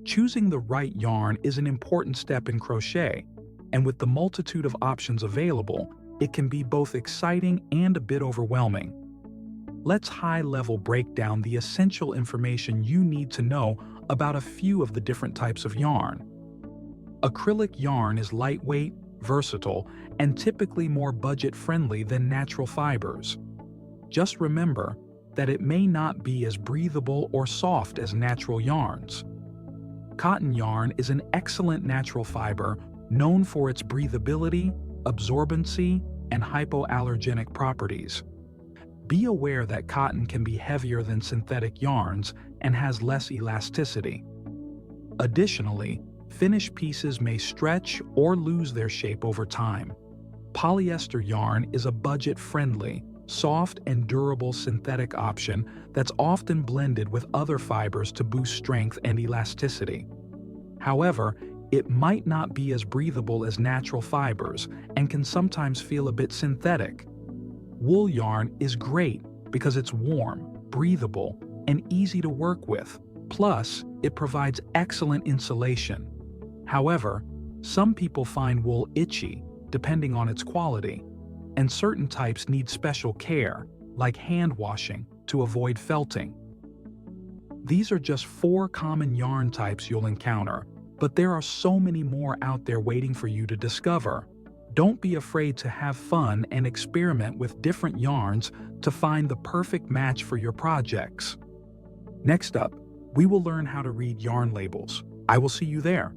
Choosing the right yarn is an important step in crochet, and with the multitude of options available, it can be both exciting and a bit overwhelming. Let's high-level break down the essential information you need to know about a few of the different types of yarn. Acrylic yarn is lightweight, versatile, and typically more budget-friendly than natural fibers. Just remember that it may not be as breathable or soft as natural yarns. Cotton yarn is an excellent natural fiber known for its breathability, absorbency, and hypoallergenic properties. Be aware that cotton can be heavier than synthetic yarns and has less elasticity. Additionally, finished pieces may stretch or lose their shape over time. Polyester yarn is a budget-friendly, soft and durable synthetic option that's often blended with other fibers to boost strength and elasticity. However, it might not be as breathable as natural fibers and can sometimes feel a bit synthetic. Wool yarn is great because it's warm, breathable, and easy to work with. Plus, it provides excellent insulation. However, some people find wool itchy, depending on its quality, and certain types need special care, like hand washing, to avoid felting. These are just 4 common yarn types you'll encounter, but there are so many more out there waiting for you to discover. Don't be afraid to have fun and experiment with different yarns to find the perfect match for your projects. Next up, we will learn how to read yarn labels. I will see you there.